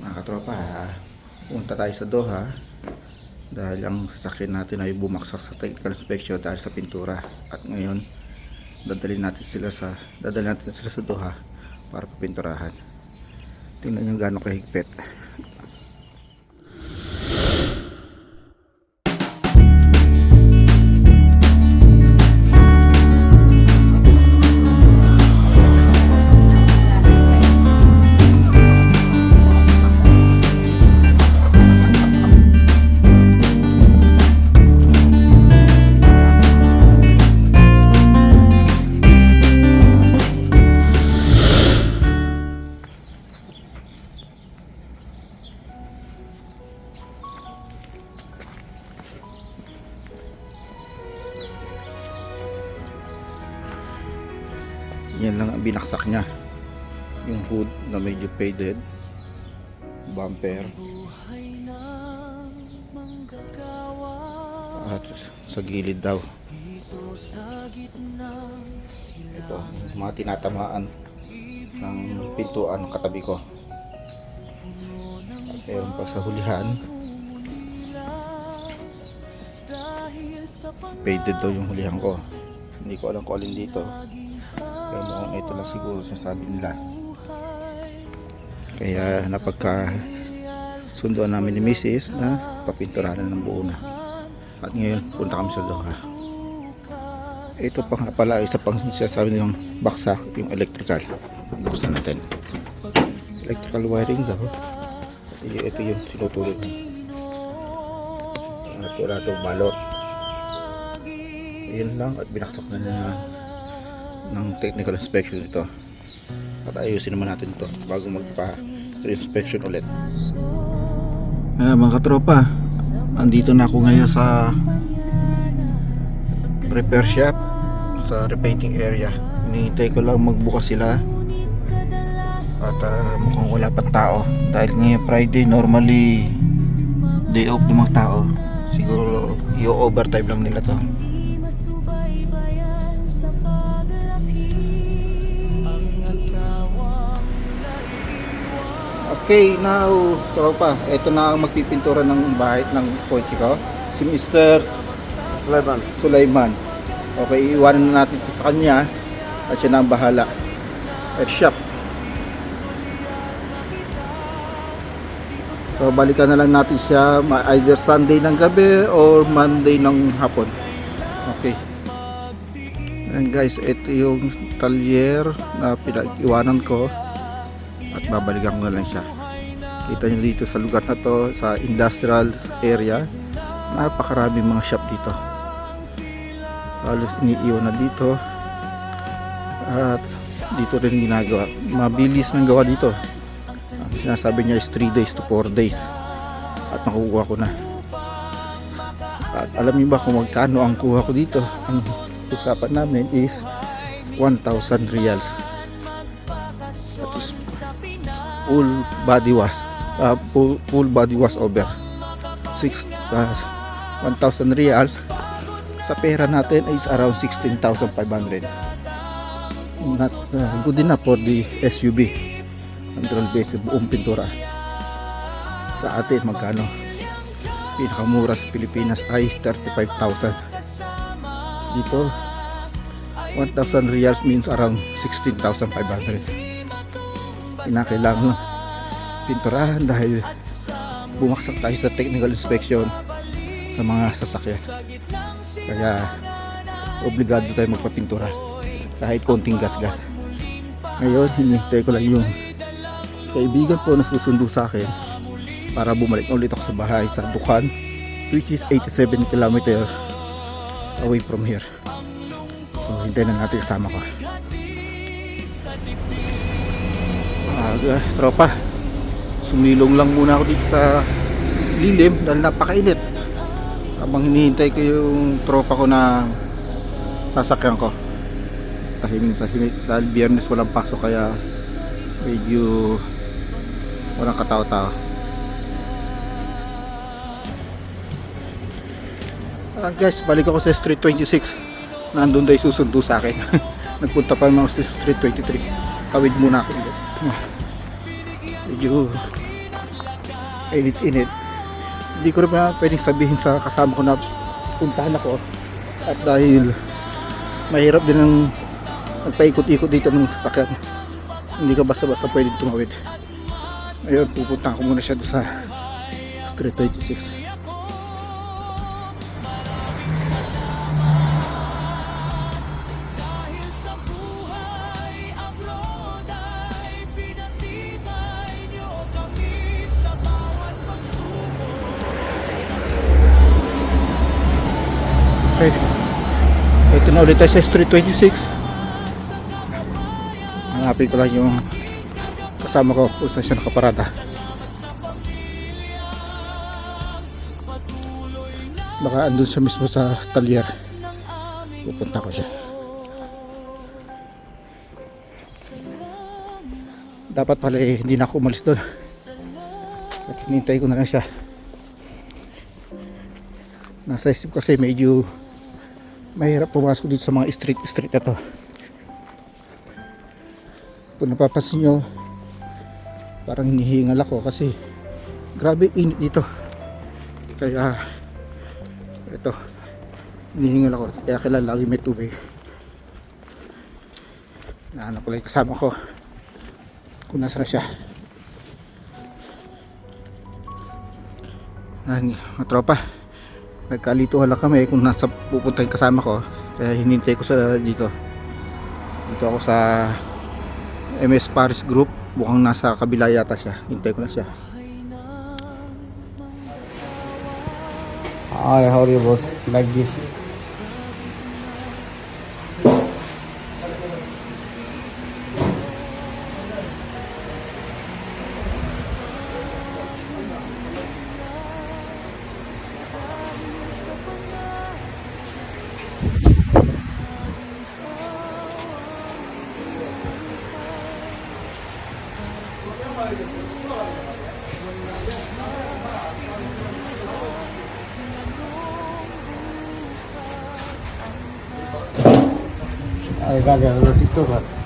Mga katropa, punta tayo sa Doha dahil ang sasakyan natin ay bumaksak sa technical inspection dahil sa pintura. At ngayon, dadalhin natin sila sa Doha para papinturahan. Tingnan nyo gaano kahigpit. Yan lang ang binaksak niya, yung hood na medyo faded, bumper, at sa gilid daw ito mga tinatamaan ng pintuan katabi ko. At meron pa sa hulihan, faded daw yung hulihan ko. Hindi ko alam kung alin dito, pero mukhang ito lang siguro sasabi nila. Kaya napagka sunduan namin ni Mrs. na papinturahan ng buo na. At ngayon punta kami sa Doha. Ito pa nga pala, isa pang sinasabi nilang baksak, yung electrical. Buksan natin. Electrical wiring daw. Kasi ito yung sinutuloy ko. At wala itong balot. Ayan lang, at binaksak na niya ng technical inspection ito. At ayusin naman natin ito bago magpa-inspection ulit. Mga katropa, andito na ako ngayon sa repair shop, sa repainting area. Hinihintay ko lang magbukas sila. At mukhang wala pang tao dahil ngayon Friday, normally day off ng mga tao. Siguro i-overtime lang nila to. Okay, now, tropa, ito na ang magpipintura ng bahay ng kotse ko. Si Mr. Sulaiman. Okay, iwanan na natin ito sa kanya at siya na ang bahala. At shop. So, balikan na lang natin siya either Sunday ng gabi or Monday ng hapon. Okay. And guys, ito yung talyer na pinag-iwanan ko. At babalikan ko na lang siya. Kita nyo dito sa lugar na to, sa industrial area, napakaraming mga shop dito. Halos iniiwan na dito. At dito rin ginagawa. Mabilis ng gawa dito. Sinasabi niya is 3 days to 4 days. At nakukuha ko na. At alam niyo ba kung magkano ang kuha ko dito? Ang usapan namin is 1,000 reals. That is full body wash, full body wash over 1,000 reals sa pera natin is around 16,500. Not good enough for the SUV 100 pesos buong pintura. Sa atin magkano? Pinakamura sa Pilipinas ay 35,000. Dito 1,000 reals means around 16,500. Kinakailangan pinturahan dahil bumaksak tayo sa technical inspection sa mga sasakyan. Kaya obligado tayo magpapintura kahit konting gas-gas. Ngayon hinihintay ko lang yung kaibigan ko na susundo sa akin para bumalik ulit ako sa bahay sa Dukan, which is 87 km away from here. So hintayin na natin kasama ko. Tropa, sumilong lang muna ako dito sa lilim dahil napakainit habang hinihintay ko yung tropa ko na sasakyan ko. Tahimik dahil biyernes walang pasok, kaya medyo walang katao-tao. Guys, balik ako sa Street 26. Nandun tayo susundo sa akin. Nagpunta pa naman sa Street 23. Tawid muna ako ulit. Medyo init-init. Hindi ko rin pa pwedeng sabihin sa kasama ko na puntahan ako, at dahil mahirap din ang magpaikot-ikot dito ng sasakyan, hindi ka basta-basta pwedeng tumawid. Ayun, pupunta ko muna siya doon sa Street 26. Okay, ito na ulit tayo sa Street 26. Hanapin ko lang yung kasama ko kung saan siya nakaparada. Baka andun siya mismo sa talyer. Pupunta ko siya. Dapat pala hindi na ako umalis doon, at hinintay ko na lang siya. Nasa isip kasi medyo mahirap pumasok dito sa mga street na to. Kung napapansin nyo, parang hinihingal ako kasi grabe init dito. Kaya ito, hinihingal ako. Kaya kailangan lagi may tubig. Nahanap ko lang kasama ko kung nasaan siya. Mga tropa, nagkalituhan lang kami kung nasa pupunta yung kasama ko, kaya hinintay ko sa dito ako sa MS Paris Group. Mukhang nasa kabila yata siya. Hintay ko na siya. Hi, how are you, boss? Like this. I got a TikToker.